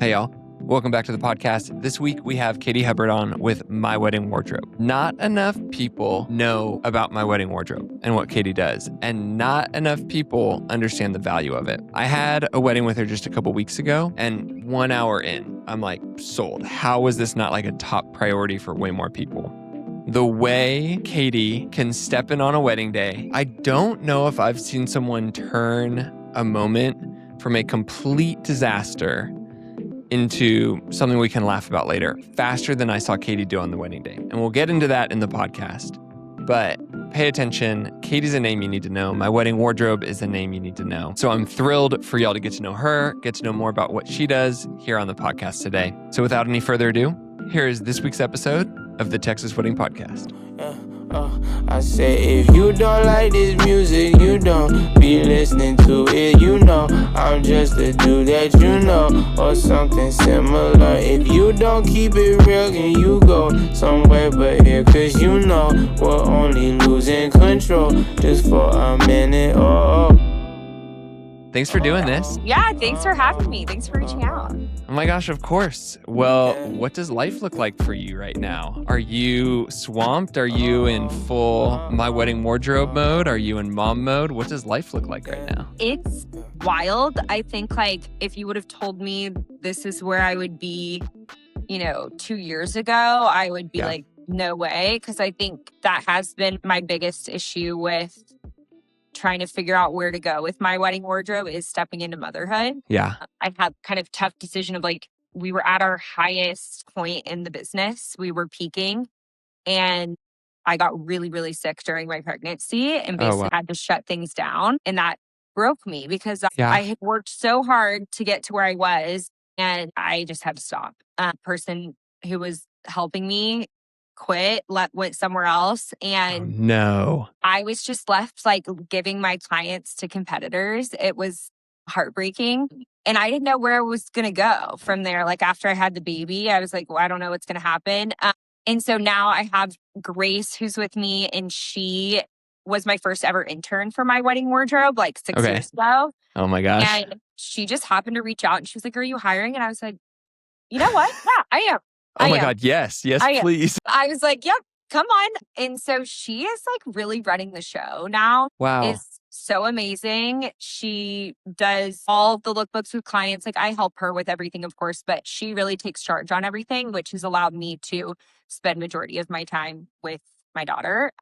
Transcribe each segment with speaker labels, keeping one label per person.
Speaker 1: Hey, y'all. Welcome back to the podcast. This week, we have Katie Hubbard on with My Wedding Wardrobe. Not enough people know about My Wedding Wardrobe and what Katie does, and not enough people understand the value of it. I had a wedding with her just a couple weeks ago, and 1 hour in, I'm like, sold. How is this not like a top priority for way more people? The way Katie can step in on a wedding day, I don't know if I've seen someone turn a moment from a complete disaster into something we can laugh about later, faster than I saw Katie do on the wedding day. And we'll get into that in the podcast. But pay attention. Katie's a name you need to know. My Wedding Wardrobe is a name you need to know. So I'm thrilled for y'all to get to know her, get to know more about what she does here on the podcast today. So without any further ado, here is this week's episode of the Texas Wedding Podcast.
Speaker 2: I say if you don't like this music, you don't be listening to it. You know I'm just a dude that you know, or something similar. If you don't keep it real, then you go somewhere but here, cause you know we're only losing control just for a minute.
Speaker 1: Thanks for doing this.
Speaker 3: Yeah, thanks for having me. Thanks for reaching out.
Speaker 1: Oh my gosh, of course. Well, what does life look like for you right now? Are you swamped? Are you in full My Wedding Wardrobe mode? Are you in mom mode? What does life look like right now?
Speaker 3: It's wild. I think if you would have told me this is where I would be, 2 years ago, I would be like, no way. Because I think that has been my biggest issue with trying to figure out where to go with my wedding wardrobe is stepping into motherhood.
Speaker 1: Yeah.
Speaker 3: I had kind of tough decision of we were at our highest point in the business. We were peaking and I got really, really sick during my pregnancy and basically had to shut things down. And that broke me because I had worked so hard to get to where I was and I just had to stop. A person who was helping me quit, went somewhere else. And
Speaker 1: no,
Speaker 3: I was just left giving my clients to competitors. It was heartbreaking. And I didn't know where I was going to go from there. After I had the baby, I was like, well, I don't know what's going to happen. And so now I have Grace who's with me, and she was my first ever intern for My Wedding Wardrobe 6 years ago.
Speaker 1: Oh my gosh.
Speaker 3: And she just happened to reach out and she was like, are you hiring? And I was like, you know what? Yeah, I am.
Speaker 1: Oh my God. Yes, please.
Speaker 3: I was like, yep, come on. And so she is really running the show now.
Speaker 1: Wow.
Speaker 3: It's so amazing. She does all the lookbooks with clients. I help her with everything, of course, but she really takes charge on everything, which has allowed me to spend majority of my time with my daughter.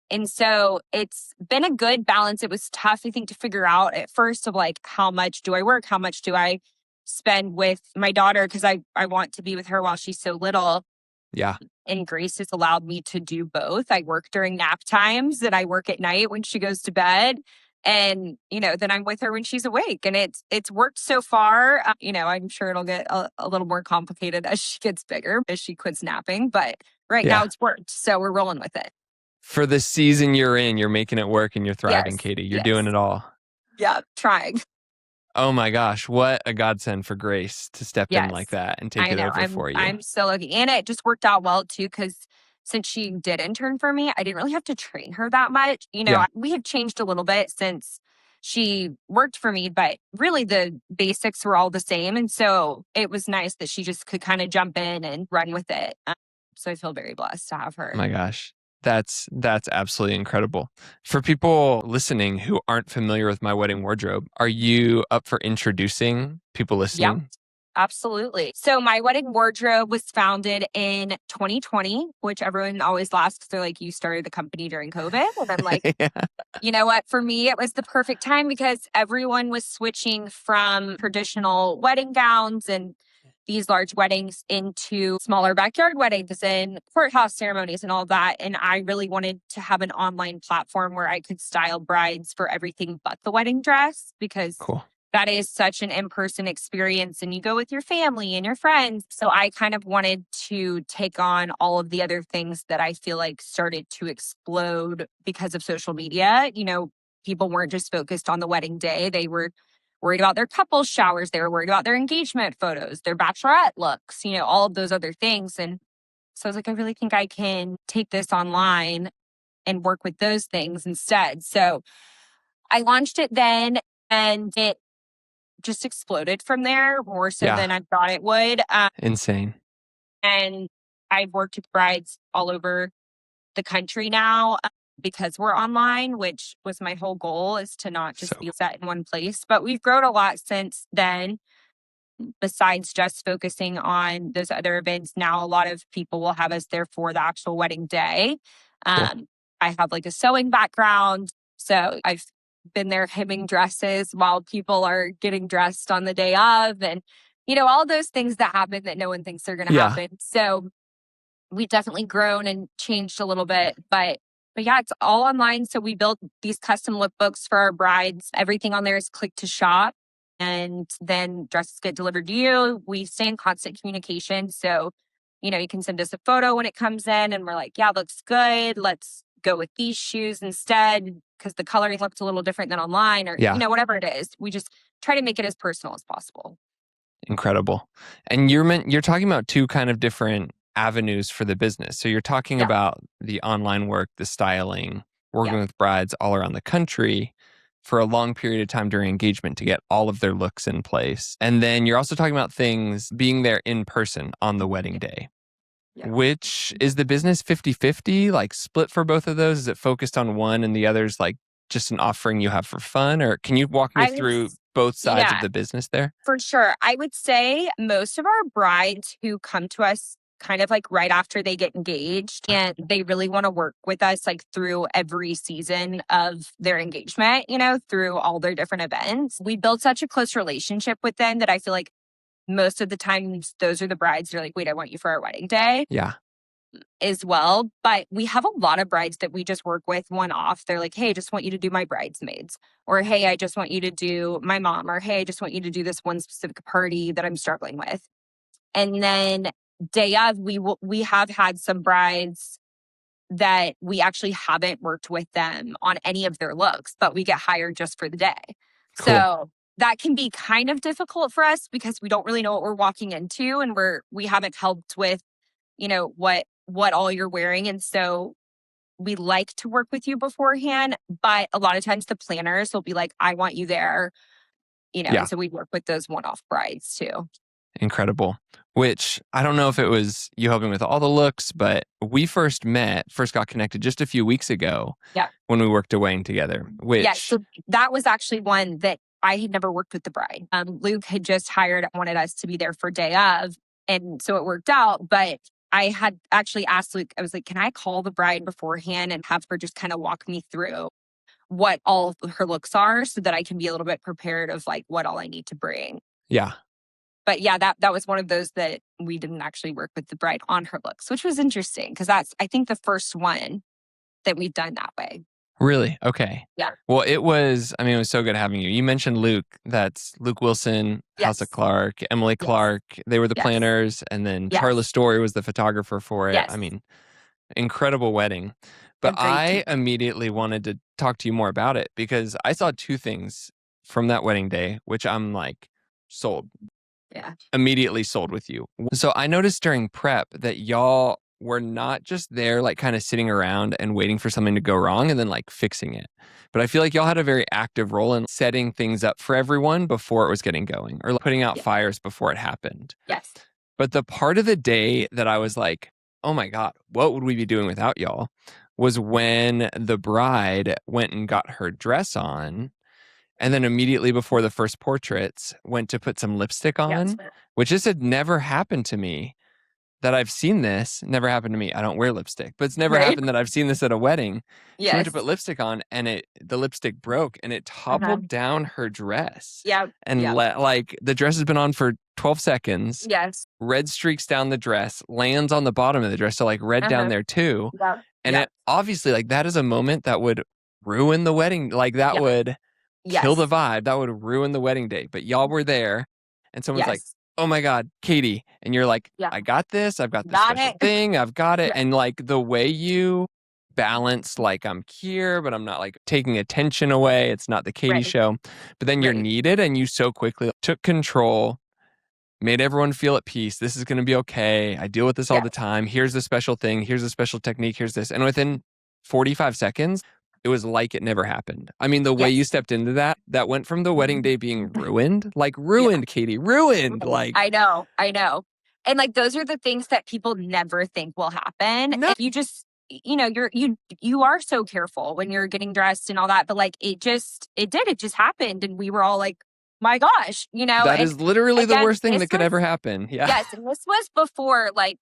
Speaker 3: And so it's been a good balance. It was tough, I think, to figure out at first of how much do I work? How much do I spend with my daughter? Because I want to be with her while she's so little.
Speaker 1: Yeah.
Speaker 3: And Grace has allowed me to do both. I work during nap times and I work at night when she goes to bed. And, then I'm with her when she's awake. And it's worked so far. I'm sure it'll get a little more complicated as she gets bigger, as she quits napping. But right now it's worked. So we're rolling with it.
Speaker 1: For the season you're in, you're making it work and you're thriving, Katie. You're doing it all.
Speaker 3: Yeah, trying.
Speaker 1: Oh my gosh, what a godsend for Grace to step in like that and take it over for you.
Speaker 3: I'm so lucky. And it just worked out well too, because since she did intern for me, I didn't really have to train her that much. We have changed a little bit since she worked for me, but really the basics were all the same. And so it was nice that she just could kind of jump in and run with it. So I feel very blessed to have her.
Speaker 1: Oh my gosh. That's absolutely incredible. For people listening who aren't familiar with My Wedding Wardrobe, are you up for introducing people listening?
Speaker 3: Yep, absolutely. So My Wedding Wardrobe was founded in 2020, which everyone always laughs because they're like, you started the company during COVID. And I'm like, You know what? For me, it was the perfect time because everyone was switching from traditional wedding gowns and these large weddings into smaller backyard weddings and courthouse ceremonies and all that. And I really wanted to have an online platform where I could style brides for everything but the wedding dress, because that is such an in-person experience and you go with your family and your friends. So I kind of wanted to take on all of the other things that I feel started to explode because of social media. People weren't just focused on the wedding day. They were worried about their couples showers. They were worried about their engagement photos, their bachelorette looks, all of those other things. And so I was like, I really think I can take this online and work with those things instead. So I launched it then, and it just exploded from there more so
Speaker 1: Yeah.
Speaker 3: than I thought it would.
Speaker 1: Insane.
Speaker 3: And I've worked with brides all over the country now because we're online, which was my whole goal, is to not just be set in one place. But we've grown a lot since then. Besides just focusing on those other events, now a lot of people will have us there for the actual wedding day.
Speaker 1: Cool.
Speaker 3: I have like a sewing background, so I've been there hemming dresses while people are getting dressed on the day of, and all those things that happen that no one thinks are going to happen. So we've definitely grown and changed a little bit, but yeah, it's all online. So we built these custom lookbooks for our brides. Everything on there is click to shop, and then dresses get delivered to you. We stay in constant communication. So, you can send us a photo when it comes in and we're like, yeah, looks good. Let's go with these shoes instead because the coloring looked a little different than online, or, whatever it is. We just try to make it as personal as possible.
Speaker 1: Incredible. And you're talking about two kind of different avenues for the business. So you're talking about the online work, the styling, working with brides all around the country for a long period of time during engagement to get all of their looks in place. And then you're also talking about things being there in person on the wedding day. Which is the business 50-50, like split for both of those? Is it focused on one and the other's like just an offering you have for fun? Or can you walk me through both sides of the business there?
Speaker 3: For sure. I would say most of our brides who come to us kind of like right after they get engaged, and they really want to work with us like through every season of their engagement, through all their different events. We build such a close relationship with them that I feel like most of the times those are the brides that are like, wait, I want you for our wedding day.
Speaker 1: Yeah.
Speaker 3: As well. But we have a lot of brides that we just work with one off. They're like, hey, I just want you to do my bridesmaids. Or, hey, I just want you to do my mom. Or, hey, I just want you to do this one specific party that I'm struggling with. And then day of, we have had some brides that we actually haven't worked with them on any of their looks, but we get hired just for the day. Cool. So that can be kind of difficult for us because we don't really know what we're walking into, and we haven't helped with, what all you're wearing. And so we like to work with you beforehand, but a lot of times the planners will be like, I want you there, and so we work with those one-off brides too.
Speaker 1: Incredible. Which I don't know if it was you helping with all the looks, but we first got connected just a few weeks ago when we worked a wedding together.
Speaker 3: So that was actually one that I had never worked with the bride. Luke had just wanted us to be there for day of. And so it worked out. But I had actually asked Luke, I was like, can I call the bride beforehand and have her just kind of walk me through what all of her looks are so that I can be a little bit prepared of like what all I need to bring.
Speaker 1: Yeah.
Speaker 3: But yeah, that was one of those that we didn't actually work with the bride on her looks, which was interesting because that's, I think, the first one that we've done that way.
Speaker 1: Really? Okay.
Speaker 3: Yeah.
Speaker 1: Well, it was so good having you. You mentioned Luke. That's Luke Wilson, House of Clark, Emily Clark. They were the planners. And then Charla Story was the photographer for it.
Speaker 3: Yes.
Speaker 1: Incredible wedding. But I immediately wanted to talk to you more about it because I saw two things from that wedding day, which I'm like sold.
Speaker 3: Yeah.
Speaker 1: Immediately sold with you. So I noticed during prep that y'all were not just there like kind of sitting around and waiting for something to go wrong and then like fixing it. But I feel like y'all had a very active role in setting things up for everyone before it was getting going or putting out fires before it happened.
Speaker 3: Yes.
Speaker 1: But the part of the day that I was like, oh my God, what would we be doing without y'all? Was when the bride went and got her dress on. And then immediately before the first portraits, went to put some lipstick on, which this had never happened to me. That I've seen this, never happened to me. I don't wear lipstick, but it's never happened that I've seen this at a wedding. She went to put lipstick on and the lipstick broke and it toppled down her dress.
Speaker 3: Yeah.
Speaker 1: And like the dress has been on for 12 seconds.
Speaker 3: Yes.
Speaker 1: Red streaks down the dress, lands on the bottom of the dress. So like red down there too.
Speaker 3: Yeah.
Speaker 1: And it obviously like that is a moment that would ruin the wedding. Like that would kill the vibe. That would ruin the wedding day. But y'all were there and someone's like, oh my God, Katie. And you're like, I got this. I've got this special thing. I've got it. And like the way you balance, like I'm here, but I'm not like taking attention away. It's not the Katie show. But then you're needed and you so quickly took control, made everyone feel at peace. This is going to be okay. I deal with this all the time. Here's the special thing. Here's a special technique. Here's this. And within 45 seconds, it was like it never happened. I mean, the way you stepped into that went from the wedding day being ruined, Katie, ruined. Like,
Speaker 3: I know. And like, those are the things that people never think will happen.
Speaker 1: No.
Speaker 3: And you just, you are so careful when you're getting dressed and all that, but like, it just happened. And we were all like, my gosh,
Speaker 1: that is literally the worst thing that could ever happen. Yeah.
Speaker 3: Yes. And this was before, like,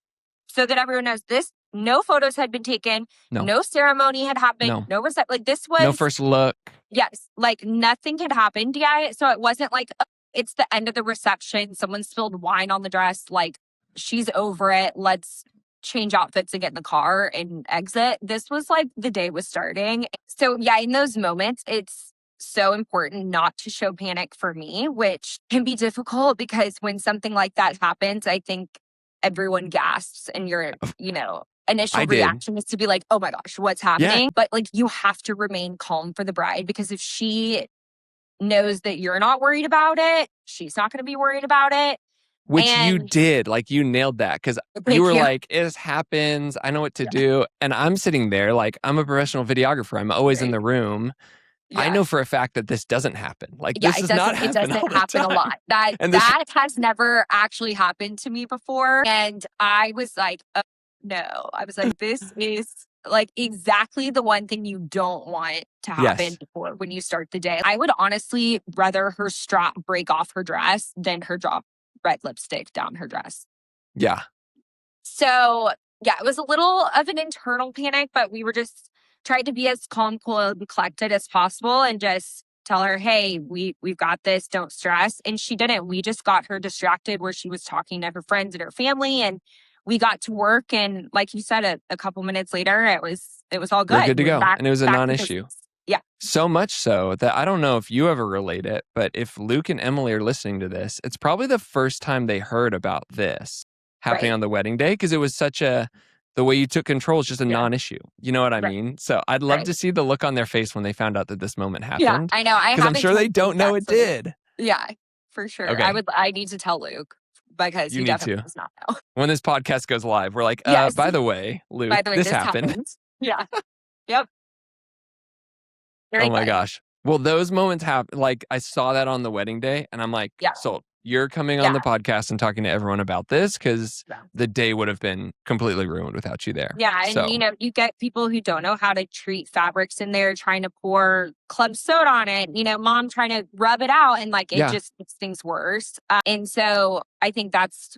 Speaker 3: so that everyone knows this, no photos had been taken. No ceremony had happened. No reception. Like, this was
Speaker 1: no first look.
Speaker 3: Yes. Like, nothing had happened yet. So it wasn't like, it's the end of the reception. Someone spilled wine on the dress. Like, she's over it. Let's change outfits and get in the car and exit. This was like the day was starting. So yeah, in those moments, it's so important not to show panic for me, which can be difficult because when something like that happens, I think everyone gasps and your, initial reaction is to be like, oh my gosh, what's happening? Yeah. But like, you have to remain calm for the bride, because if she knows that you're not worried about it, she's not going to be worried about it.
Speaker 1: Which you did. Like, you nailed that, because you were like, it happens. I know what to do. And I'm sitting there like, I'm a professional videographer. I'm always in the room. Yeah. I know for a fact that this doesn't happen. Like, this does not happen. It doesn't happen a lot. That has never actually happened to me before. And I was like, oh, no. I was like, this is like exactly the one thing you don't want to happen before when you start the day. I would honestly rather her strap break off her dress than her drop red lipstick down her dress. Yeah.
Speaker 3: So yeah, it was a little of an internal panic, but we were just trying to be as calm, cool, and collected as possible and just tell her, hey, we've got this, don't stress. And she didn't. We just got her distracted where she was talking to her friends and her family, and we got to work. And like you said, a couple minutes later, it was all good.
Speaker 1: We're good to go. And it was a non-issue.
Speaker 3: Yeah.
Speaker 1: So much so that I don't know if you ever relate it, but if Luke and Emily are listening to this, it's probably the first time they heard about this happening on the wedding day, because it was the way you took control is just a non-issue. You know what I mean? So I'd love to see the look on their face when they found out that this moment happened.
Speaker 3: Yeah, I know.
Speaker 1: Because I'm sure they don't know it did.
Speaker 3: Yeah, for sure. Okay. I need to tell Luke, because he definitely does not know.
Speaker 1: When this podcast goes live, we're like, by the way, Luke, this happened.
Speaker 3: Yeah. Yep.
Speaker 1: Very my gosh. Well, those moments happen. Like, I saw that on the wedding day, and I'm like, sold. You're coming on the podcast and talking to everyone about this, because the day would have been completely ruined without you there.
Speaker 3: Yeah. And, you get people who don't know how to treat fabrics in there, trying to pour club soda on it, mom trying to rub it out, and like, it just makes things worse. And so I think that's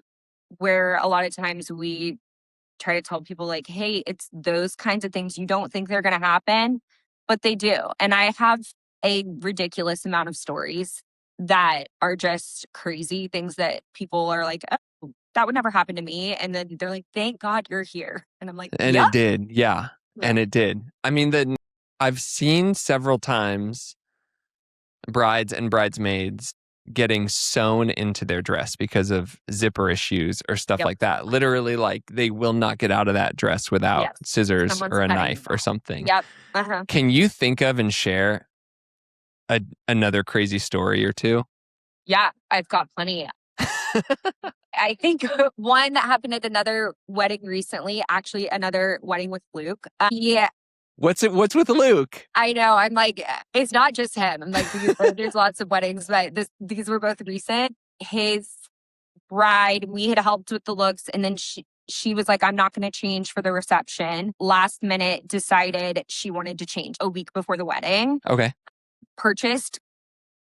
Speaker 3: where a lot of times we try to tell people like, hey, it's those kinds of things. You don't think they're going to happen, but they do. And I have a ridiculous amount of stories that are just crazy things that people are like, oh, that would never happen to me. And then they're like, thank God you're here. And I'm like,
Speaker 1: and it did. Yeah. And it did. I mean, I've seen several times brides and bridesmaids getting sewn into their dress because of zipper issues or stuff like that. Literally, like, they will not get out of that dress without scissors or a knife or something.
Speaker 3: Yep.
Speaker 1: Can you think of and share another crazy story or two?
Speaker 3: Yeah, I've got plenty. I think one that happened at another wedding recently, actually another wedding with Luke.
Speaker 1: What's with Luke?
Speaker 3: I know. I'm like, it's not just him. I'm like, there's lots of weddings, but these were both recent. His bride, we had helped with the looks, and then she was like, I'm not going to change for the reception. Last minute decided she wanted to change a week before the wedding.
Speaker 1: Okay.
Speaker 3: Purchased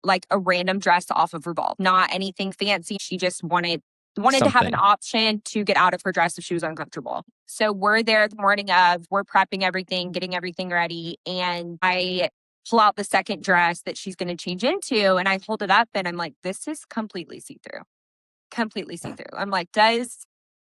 Speaker 3: like a random dress off of Revolve, not anything fancy. She just wanted to have an option to get out of her dress if she was uncomfortable. So we're there the morning of, we're prepping everything, getting everything ready. And I pull out the second dress that she's going to change into, and I hold it up, and I'm like, this is completely see-through. Completely see-through. I'm like, does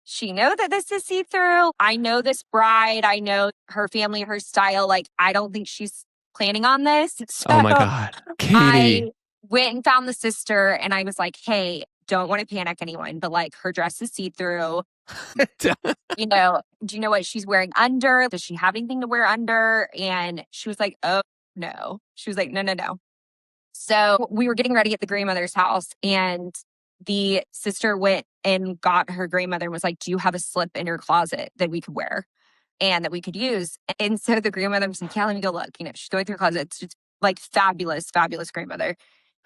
Speaker 3: she know that this is see-through? I know this bride. I know her family, her style. Like, I don't think she's planning on this. So
Speaker 1: oh my God. Katie.
Speaker 3: I went and found the sister, and I was like, hey, don't want to panic anyone, but like, her dress is see-through. Do you know what she's wearing under? Does she have anything to wear under? And she was like, oh no. She was like, no. So we were getting ready at the grandmother's house, and the sister went and got her grandmother and was like, do you have a slip in your closet that we could wear? and that we could use. And so the grandmother was like, yeah, let me go look. She's going through her closet. It's just like fabulous, fabulous grandmother.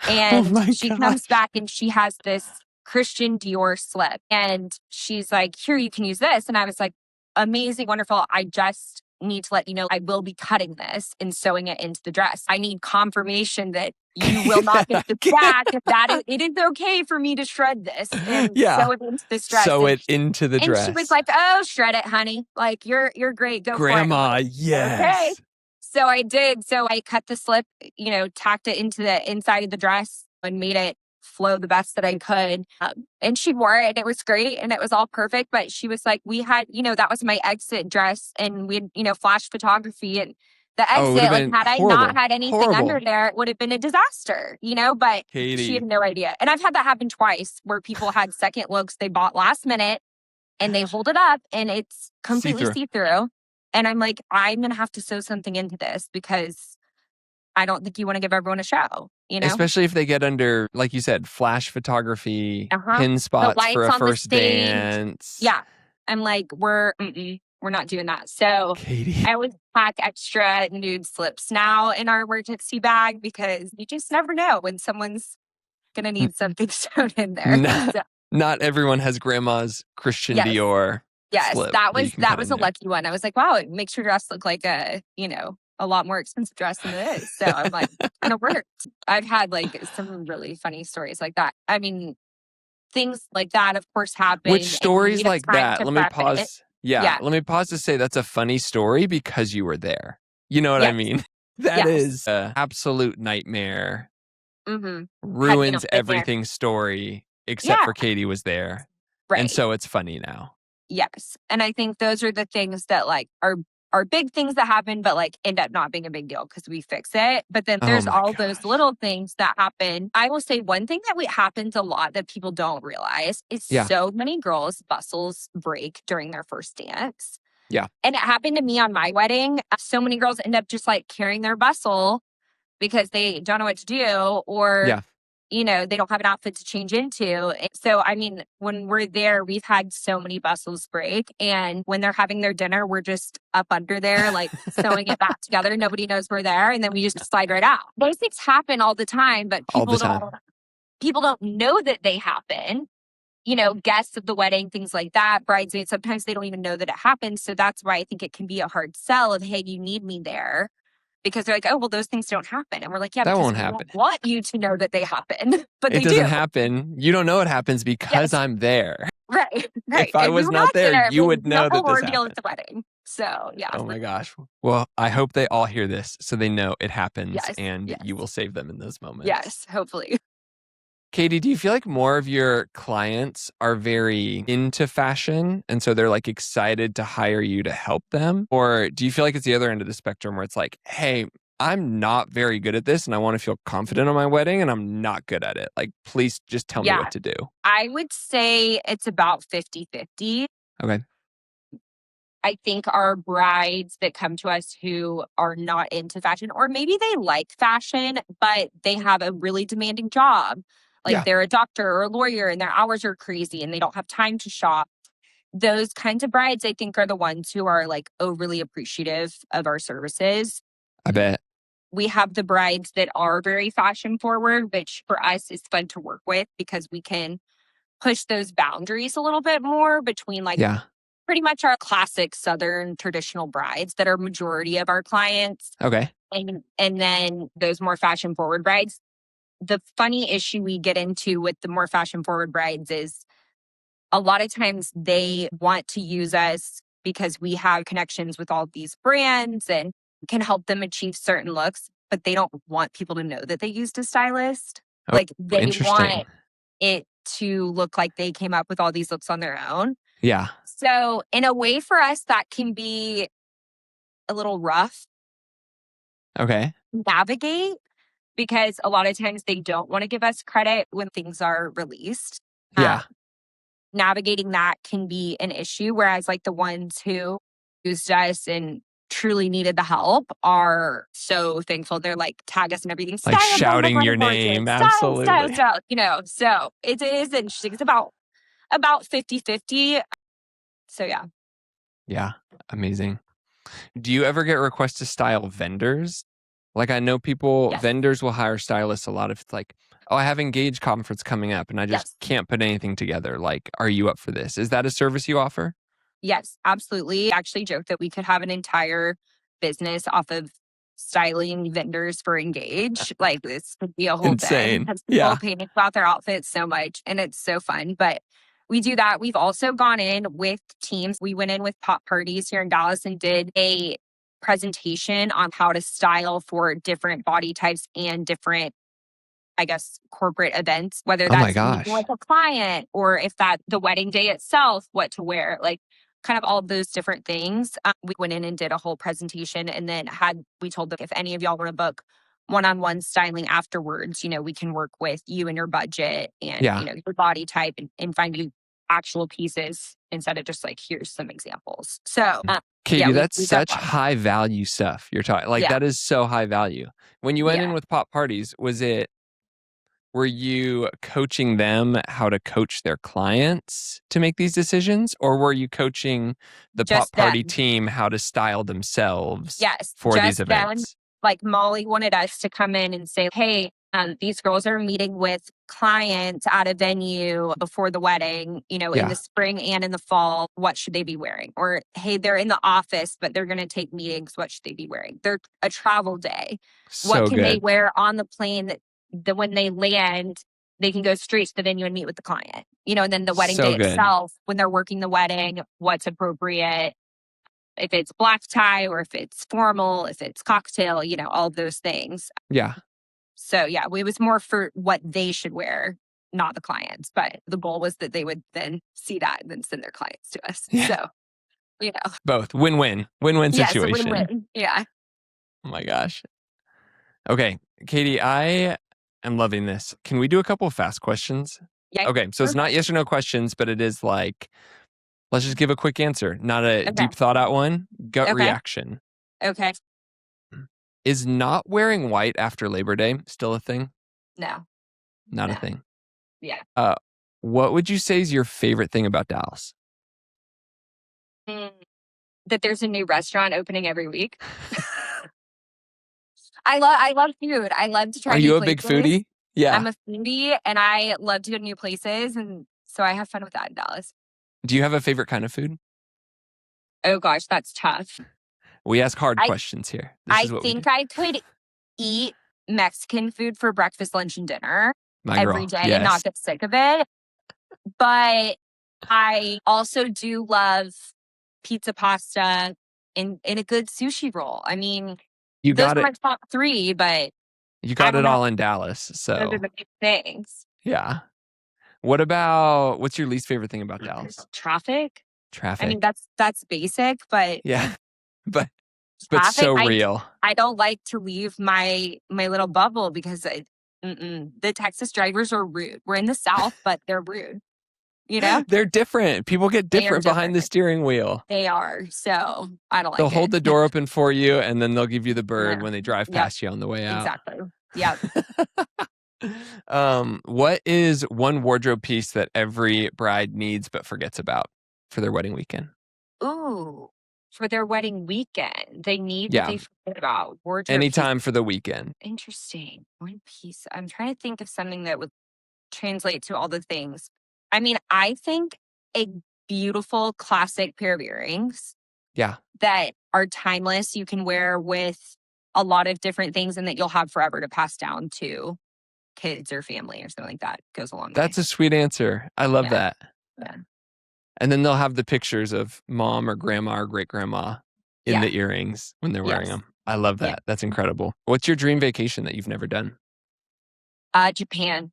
Speaker 3: And she comes back and she has this Christian Dior slip. And she's like, here, you can use this. And I was like, amazing, wonderful. I just need to let you know I will be cutting this and sewing it into the dress. I need confirmation that you will not get the back. It is okay for me to shred this and sew it into this dress.
Speaker 1: Sew it into the dress.
Speaker 3: And she was like, oh, shred it, honey. Like, you're great. Go
Speaker 1: Grandma,
Speaker 3: for it.
Speaker 1: yes.
Speaker 3: Okay. So I did. So I cut the slip, tacked it into the inside of the dress and made it flow the best that I could. And she wore it and it was great and it was all perfect. But she was like, we had, that was my exit dress and we had, flash photography and the exit, like had I not had anything under there, it would have been a disaster, but
Speaker 1: Katie.
Speaker 3: She had no idea. And I've had that happen twice where people had second looks they bought last minute and they hold it up and it's completely see-through. And I'm like, I'm going to have to sew something into this because I don't think you want to give everyone a show,
Speaker 1: Especially if they get under, like you said, flash photography, pin spots for a first dance.
Speaker 3: Yeah. I'm like, we're not doing that. So
Speaker 1: Katie.
Speaker 3: I always pack extra nude slips now in our emergency bag because you just never know when someone's going to need something sewn in there.
Speaker 1: Not everyone has grandma's Christian Dior.
Speaker 3: Yes, that was a lucky one. I was like, wow, it makes your dress look like a lot more expensive dress than it is. So I'm like, it kind of worked. I've had like some really funny stories like that. I mean, things like that, of course, happen.
Speaker 1: Which stories like that? Let me pause. Yeah, let me pause to say that's a funny story because you were there. You know what I mean? That is an absolute nightmare. Ruins everything story except for Katie was there.
Speaker 3: Right.
Speaker 1: And so it's funny now.
Speaker 3: Yes. And I think those are the things that like are big things that happen, but like end up not being a big deal because we fix it. But then there's those little things that happen. I will say one thing that happens a lot that people don't realize is so many girls' bustles break during their first dance.
Speaker 1: Yeah.
Speaker 3: And it happened to me on my wedding. So many girls end up just like carrying their bustle because they don't know what to do or they don't have an outfit to change into. So, I mean, when we're there, we've had so many bustles break. And when they're having their dinner, we're just up under there, like sewing it back together. Nobody knows we're there. And then we just slide right out. Those things happen all the time, but people don't know that they happen. Guests of the wedding, things like that, bridesmaids, sometimes they don't even know that it happens. So that's why I think it can be a hard sell of, hey, you need me there. Because they're like, oh, well, those things don't happen. And we're like, yeah,
Speaker 1: that won't happen.
Speaker 3: We want you to know that they happen. But
Speaker 1: it doesn't happen. You don't know it happens because I'm there.
Speaker 3: Right.
Speaker 1: If I was not there, you would know that this happened.
Speaker 3: At the wedding. So, yeah.
Speaker 1: Oh, my gosh. Well, I hope they all hear this so they know it happens and you will save them in those moments.
Speaker 3: Yes, hopefully.
Speaker 1: Katie, do you feel like more of your clients are very into fashion and so they're like excited to hire you to help them? Or do you feel like it's the other end of the spectrum where it's like, hey, I'm not very good at this and I want to feel confident on my wedding and I'm not good at it. Like, please just tell me what to do.
Speaker 3: I would say it's about 50-50.
Speaker 1: Okay.
Speaker 3: I think our brides that come to us who are not into fashion, or maybe they like fashion, but they have a really demanding job. Like they're a doctor or a lawyer and their hours are crazy and they don't have time to shop. Those kinds of brides, I think, are the ones who are like overly appreciative of our services.
Speaker 1: I bet.
Speaker 3: We have the brides that are very fashion forward, which for us is fun to work with because we can push those boundaries a little bit more between like pretty much our classic Southern traditional brides that are majority of our clients.
Speaker 1: Okay.
Speaker 3: And then those more fashion forward brides. The funny issue we get into with the more fashion forward brides is a lot of times they want to use us because we have connections with all these brands and can help them achieve certain looks, but they don't want people to know that they used a stylist. Like they want it to look like they came up with all these looks on their own.
Speaker 1: Yeah.
Speaker 3: So in a way for us, that can be a little rough.
Speaker 1: Okay.
Speaker 3: Navigate. Because a lot of times they don't want to give us credit when things are released. Navigating that can be an issue. Whereas like the ones who used us and truly needed the help are so thankful. They're like, tag us and everything.
Speaker 1: Like shouting your name. Absolutely.
Speaker 3: Style. So it is interesting. It's about 50-50. So yeah.
Speaker 1: Yeah. Amazing. Do you ever get requests to style vendors? Like I know vendors will hire stylists a lot if it's like, oh, I have Engage conference coming up and I just can't put anything together. Like, are you up for this? Is that a service you offer?
Speaker 3: Yes, absolutely. I actually joked that we could have an entire business off of styling vendors for Engage. Like this could be a whole thing. Because people panic about their outfits so much and it's so fun. But we do that. We've also gone in with teams. We went in with Pop Parties here in Dallas and did a presentation on how to style for different body types and different, I guess, corporate events, whether that's meeting with a client or if that's the wedding day itself, what to wear, like kind of all of those different things. We went in and did a whole presentation and then we told them if any of y'all want to book one-on-one styling afterwards, we can work with you and your budget and, your body type and find you actual pieces instead of just like, here's some examles. So,
Speaker 1: Katie, that's such high value stuff you're talking. Like that is so high value. When you went in with Pop Parties, were you coaching them how to coach their clients to make these decisions? Or were you coaching the Pop Party team how to style themselves for these events?
Speaker 3: Like Molly wanted us to come in and say, hey, these girls are meeting with clients at a venue before the wedding, in the spring and in the fall. What should they be wearing? Or, hey, they're in the office, but they're going to take meetings. What should they be wearing? They're a travel day. What can they wear on the plane that when they land, they can go straight to the venue and meet with the client, and then the wedding day itself, when they're working the wedding, what's appropriate, if it's black tie or if it's formal, if it's cocktail, all of those things.
Speaker 1: Yeah.
Speaker 3: So it was more for what they should wear, not the clients. But the goal was that they would then see that and then send their clients to us. Yeah. So,
Speaker 1: both win-win situation.
Speaker 3: Win-win. Yeah.
Speaker 1: Oh my gosh. Okay. Katie, I am loving this. Can we do a couple of fast questions?
Speaker 3: Yeah.
Speaker 1: Okay. So it's not yes or no questions, but it is like, let's just give a quick answer. Not a deep thought out one. Gut reaction.
Speaker 3: Okay.
Speaker 1: Is not wearing white after Labor Day still a thing?
Speaker 3: No.
Speaker 1: Not a thing?
Speaker 3: Yeah.
Speaker 1: What would you say is your favorite thing about Dallas?
Speaker 3: That there's a new restaurant opening every week. I love food. I love to try
Speaker 1: Are you a big foodie? Yeah.
Speaker 3: I'm a foodie and I love to go to new places. And so I have fun with that in Dallas.
Speaker 1: Do you have a favorite kind of food?
Speaker 3: Oh gosh, that's tough.
Speaker 1: We ask hard questions here.
Speaker 3: I think I could eat Mexican food for breakfast, lunch, and dinner every day and not get sick of it. But I also do love pizza, pasta, and a good sushi roll. I mean, those are my top three, but
Speaker 1: you got it all in Dallas. So
Speaker 3: those are the big things.
Speaker 1: Yeah. What's your least favorite thing about Dallas?
Speaker 3: Traffic.
Speaker 1: I
Speaker 3: mean, that's basic, but
Speaker 1: but
Speaker 3: traffic,
Speaker 1: so real.
Speaker 3: I don't like to leave my little bubble because the Texas drivers are rude. We're in the South, but they're rude.
Speaker 1: They're different. People get different behind the steering wheel.
Speaker 3: They are. So I don't like
Speaker 1: They'll hold the door open for you and then they'll give you the bird when they drive past you on the way out.
Speaker 3: Exactly. Yeah.
Speaker 1: What is one wardrobe piece that every bride needs but forgets about for their wedding weekend?
Speaker 3: Ooh, for their wedding weekend, they need what they forget about. Wardrobe
Speaker 1: anytime for the weekend.
Speaker 3: Interesting. One piece. I'm trying to think of something that would translate to all the things. I mean, I think a beautiful classic pair of earrings.
Speaker 1: Yeah.
Speaker 3: That are timeless. You can wear with a lot of different things and that you'll have forever to pass down to kids or family or something like that. Goes along.
Speaker 1: That's a sweet answer. I love that.
Speaker 3: Yeah.
Speaker 1: And then they'll have the pictures of mom or grandma or great grandma in the earrings when they're wearing them. I love that. That's incredible. What's your dream vacation that you've never done?
Speaker 3: Japan.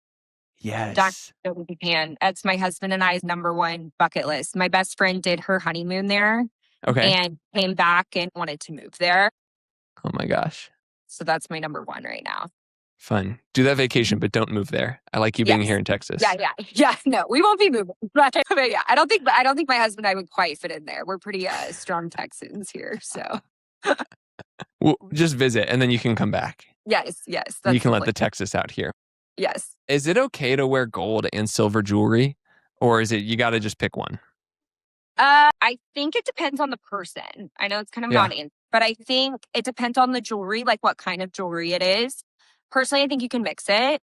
Speaker 1: Yes.
Speaker 3: Japan. That's my husband and I's number one bucket list. My best friend did her honeymoon there.
Speaker 1: Okay.
Speaker 3: And came back and wanted to move there.
Speaker 1: Oh my gosh.
Speaker 3: So that's my number one right now.
Speaker 1: Fun. Do that vacation, but don't move there. I like you being here in Texas.
Speaker 3: Yeah. No, we won't be moving. But yeah, I don't think my husband and I would quite fit in there. We're pretty strong Texans here. So
Speaker 1: Well, just visit and then you can come back.
Speaker 3: Yes.
Speaker 1: You can let the Texas out here.
Speaker 3: Yes.
Speaker 1: Is it okay to wear gold and silver jewelry? Or is it you got to just pick one?
Speaker 3: I think it depends on the person. I know it's kind of not but I think it depends on the jewelry, like what kind of jewelry it is. Personally, I think you can mix it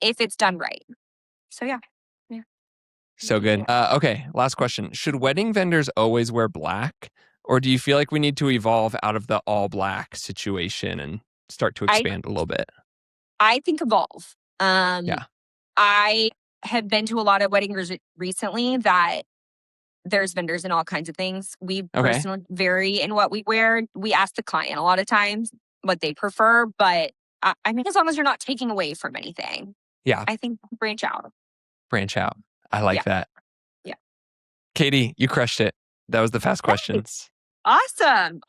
Speaker 3: if it's done right. So yeah.
Speaker 1: So good. Okay, last question. Should wedding vendors always wear black? Or do you feel like we need to evolve out of the all black situation and start to expand a little bit?
Speaker 3: I think evolve. I have been to a lot of weddings recently that there's vendors in all kinds of things. We personally vary in what we wear. We ask the client a lot of times what they prefer, but I mean, as long as you're not taking away from anything.
Speaker 1: Yeah.
Speaker 3: I think branch out.
Speaker 1: Branch out. I like that.
Speaker 3: Yeah.
Speaker 1: Katie, you crushed it. That was the fast questions.
Speaker 3: Awesome.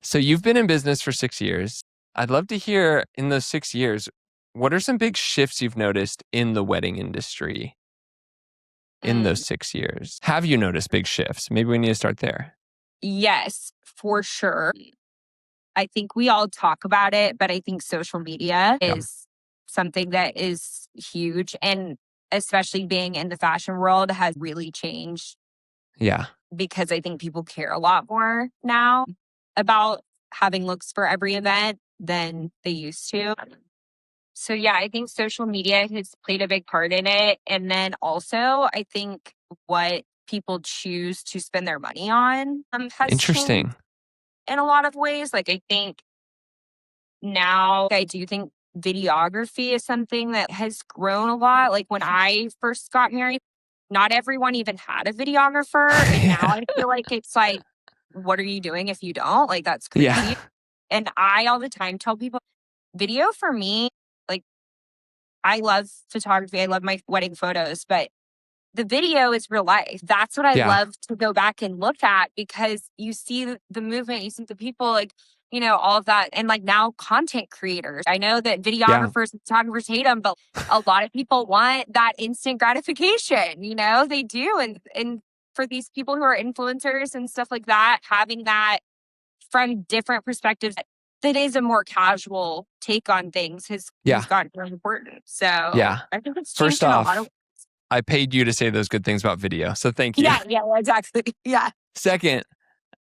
Speaker 1: So you've been in business for 6 years. I'd love to hear in those 6 years, what are some big shifts you've noticed in the wedding industry in those 6 years? Have you noticed big shifts? Maybe we need to start there.
Speaker 3: Yes, for sure. I think we all talk about it, but I think social media is something that is huge. And especially being in the fashion world has really changed.
Speaker 1: Yeah.
Speaker 3: Because I think people care a lot more now about having looks for every event than they used to. So yeah, I think social media has played a big part in it. And then also, I think what people choose to spend their money on has changed in a lot of ways. Like I think now I do think videography is something that has grown a lot. Like when I first got married, not everyone even had a videographer. And now I feel like it's like, what are you doing if you don't? Like, that's crazy. Yeah. And I all the time tell people, video for me, like, I love photography. I love my wedding photos, but the video is real life. That's what I love to go back and look at because you see the movement, you see the people, like, you know, all of that. And like now content creators, I know that videographers and photographers hate them, but a lot of people want that instant gratification, you know, they do. And for these people who are influencers and stuff like that, having that from different perspectives, that is a more casual take on things has gotten more important. So I think it's changed in a lot of ways.
Speaker 1: I paid you to say those good things about video. So thank you.
Speaker 3: Yeah, exactly. Yeah.
Speaker 1: Second,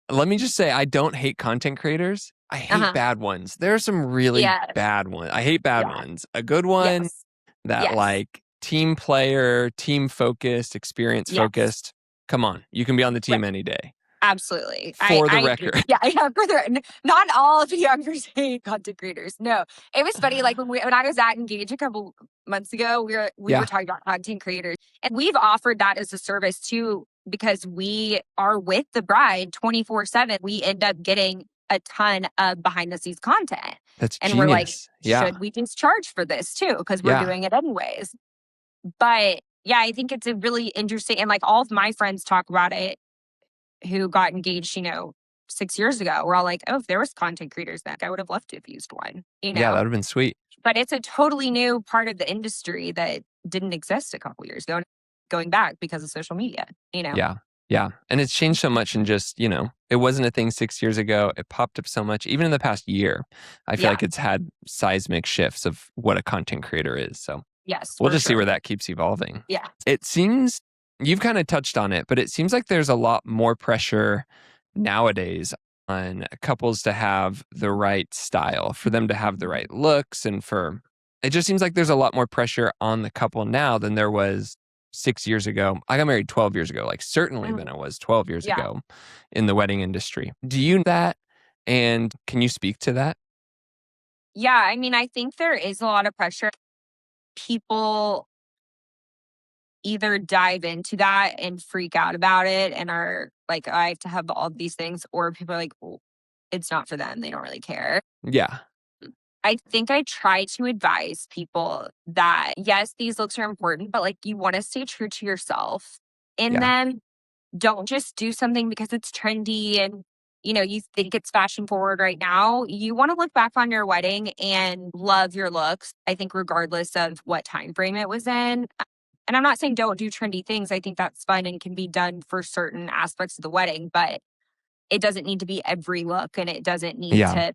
Speaker 1: let me just say, I don't hate content creators. I hate bad ones. There are some really bad ones. I hate bad ones. A good one that like team player, team focused, experience focused. Come on, you can be on the team any day.
Speaker 3: Absolutely.
Speaker 1: For the record.
Speaker 3: Not all videographers hate content creators. No. It was funny, like when I was at Engage a couple months ago, we were talking about content creators. And we've offered that as a service too, because we are with the bride 24/7. We end up getting a ton of behind the scenes content.
Speaker 1: That's
Speaker 3: and
Speaker 1: genius.
Speaker 3: We're like, should we just charge for this too? Because we're doing it anyways. But yeah, I think it's a really interesting, and like all of my friends talk about it who got engaged, 6 years ago. We're all like, oh, if there was content creators then I would have loved to have used one.
Speaker 1: Yeah, that would have been sweet.
Speaker 3: But it's a totally new part of the industry that didn't exist a couple years ago, going back because of social media,
Speaker 1: Yeah. And it's changed so much in just, it wasn't a thing 6 years ago. It popped up so much. Even in the past year, I feel like it's had seismic shifts of what a content creator is. So we'll just see where that keeps evolving.
Speaker 3: Yeah.
Speaker 1: It seems, you've kind of touched on it, but it seems like there's a lot more pressure nowadays on couples to have the right style, for them to have the right looks. And it just seems like there's a lot more pressure on the couple now than there was 6 years ago. I got married 12 years ago, like certainly than I was 12 years ago in the wedding industry. Do you know that? And can you speak to that?
Speaker 3: Yeah, I mean, I think there is a lot of pressure. People either dive into that and freak out about it and are like, I have to have all these things, or people are like, well, it's not for them. They don't really care.
Speaker 1: Yeah.
Speaker 3: I think I try to advise people that, yes, these looks are important, but like you want to stay true to yourself in them. Don't just do something because it's trendy and, you think it's fashion forward right now. You want to look back on your wedding and love your looks, I think, regardless of what time frame it was in. And I'm not saying don't do trendy things. I think that's fun and can be done for certain aspects of the wedding, but it doesn't need to be every look, and it doesn't need to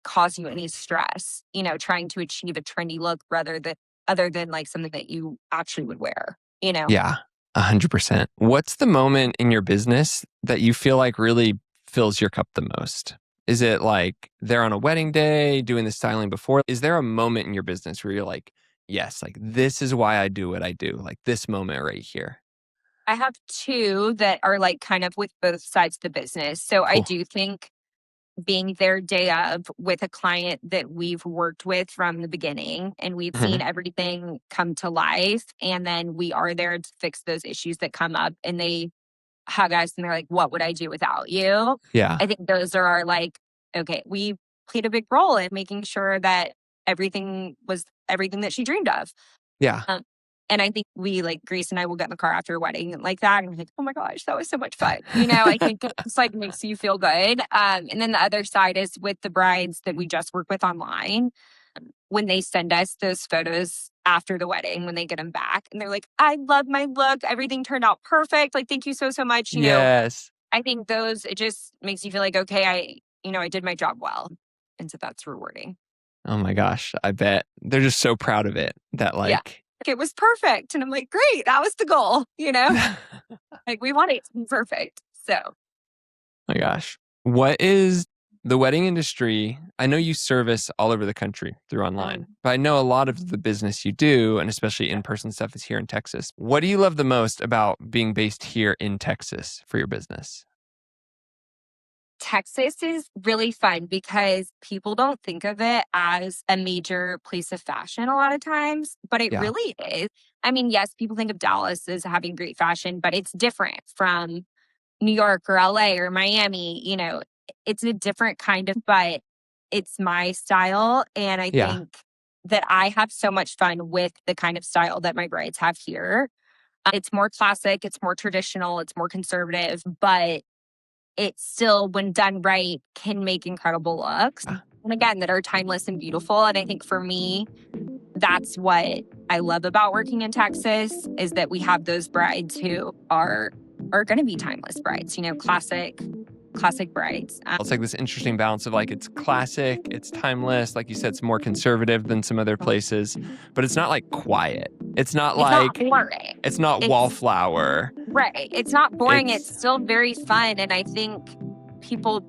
Speaker 3: cause you any stress, trying to achieve a trendy look other than like something that you actually would wear,
Speaker 1: Yeah. 100%. What's the moment in your business that you feel like really fills your cup the most? Is it like they're on a wedding day doing the styling before? Is there a moment in your business where you're like, yes, like this is why I do what I do, like this moment right here?
Speaker 3: I have two that are like kind of with both sides of the business. So I
Speaker 1: Cool.
Speaker 3: do think being there day of with a client that we've worked with from the beginning and we've seen everything come to life. And then we are there to fix those issues that come up and they hug us and they're like, what would I do without you?
Speaker 1: Yeah.
Speaker 3: I think those are our like, okay, we played a big role in making sure that everything was everything that she dreamed of.
Speaker 1: Yeah.
Speaker 3: And I think we like Grace and I will get in the car after a wedding like that. And we're like, oh my gosh, that was so much fun. I think it's like makes you feel good. And then the other side is with the brides that we just work with online. When they send us those photos after the wedding, when they get them back and they're like, I love my look. Everything turned out perfect. Like, thank you so, so much.
Speaker 1: Yes.
Speaker 3: I think those, it just makes you feel like, okay, I did my job well. And so that's rewarding.
Speaker 1: Oh my gosh. I bet they're just so proud of it that like,
Speaker 3: it was perfect. And I'm like, great. That was the goal, like we want it to be perfect. So.
Speaker 1: My gosh. What is the wedding industry? I know you service all over the country through online, but I know a lot of the business you do, and especially in-person stuff, is here in Texas. What do you love the most about being based here in Texas for your business?
Speaker 3: Texas is really fun because people don't think of it as a major place of fashion a lot of times, but it really is. I mean, yes, people think of Dallas as having great fashion, but it's different from New York or LA or Miami. It's a different kind of, but it's my style. And I think that I have so much fun with the kind of style that my brides have here. It's more classic, it's more traditional, it's more conservative, but it still, when done right, can make incredible looks. And again, that are timeless and beautiful. And I think for me, that's what I love about working in Texas is that we have those brides who are going to be timeless brides, classic brides.
Speaker 1: It's like this interesting balance of like, it's classic, it's timeless. Like you said, it's more conservative than some other places, but it's not like quiet. It's not like
Speaker 3: boring.
Speaker 1: It's not wallflower.
Speaker 3: Right. It's not boring. It's still very fun. And I think people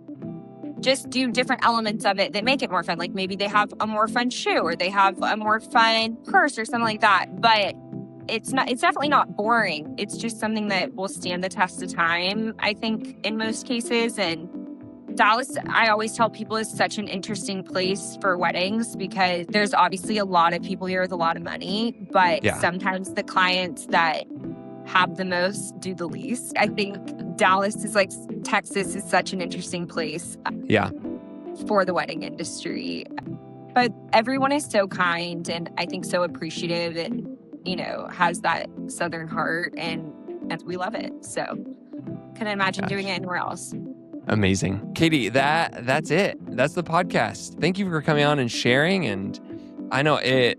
Speaker 3: just do different elements of it that make it more fun. Like maybe they have a more fun shoe or they have a more fun purse or something like that. But it's definitely not boring. It's just something that will stand the test of time, I think, in most cases. And Dallas, I always tell people, is such an interesting place for weddings because there's obviously a lot of people here with a lot of money, but sometimes the clients that have the most do the least. I think Dallas is like Texas is such an interesting place for the wedding industry. But everyone is so kind and I think so appreciative and has that Southern heart and we love it. So couldn't imagine doing it anywhere else.
Speaker 1: Amazing. Katie, that's it. That's the podcast. Thank you for coming on and sharing. And I know it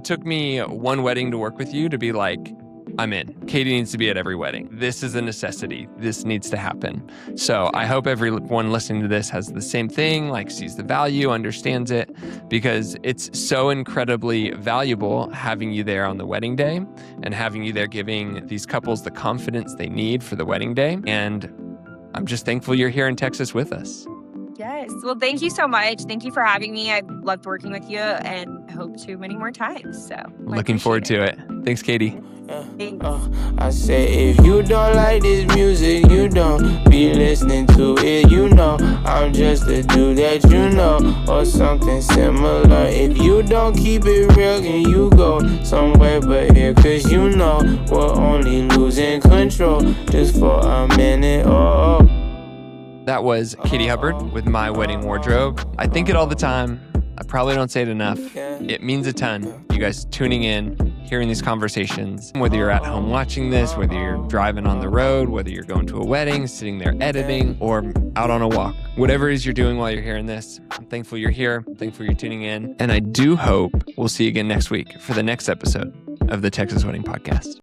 Speaker 1: took me one wedding to work with you to be like, I'm in. Katie needs to be at every wedding. This is a necessity. This needs to happen. So I hope everyone listening to this has the same thing, like sees the value, understands it, because it's so incredibly valuable having you there on the wedding day and having you there giving these couples the confidence they need for the wedding day. And I'm just thankful you're here in Texas with us.
Speaker 3: Yes. Well, thank you so much. Thank you for having me. I've loved working with you and hope to many more times. So
Speaker 1: looking forward to it. Thanks, Katie.
Speaker 2: I say if you don't like this music, you don't be listening to it. I'm just a dude that or something similar. If you don't keep it real, then you go somewhere but here, cause we're only losing control just for a minute.
Speaker 1: That was Katie Hubbard with My Wedding Wardrobe. I think it all the time. I probably don't say it enough. It means a ton. You guys tuning in, hearing these conversations, whether you're at home watching this, whether you're driving on the road, whether you're going to a wedding, sitting there editing, or out on a walk. Whatever it is you're doing while you're hearing this, I'm thankful you're here. I'm thankful you're tuning in. And I do hope we'll see you again next week for the next episode of the Texas Wedding Podcast.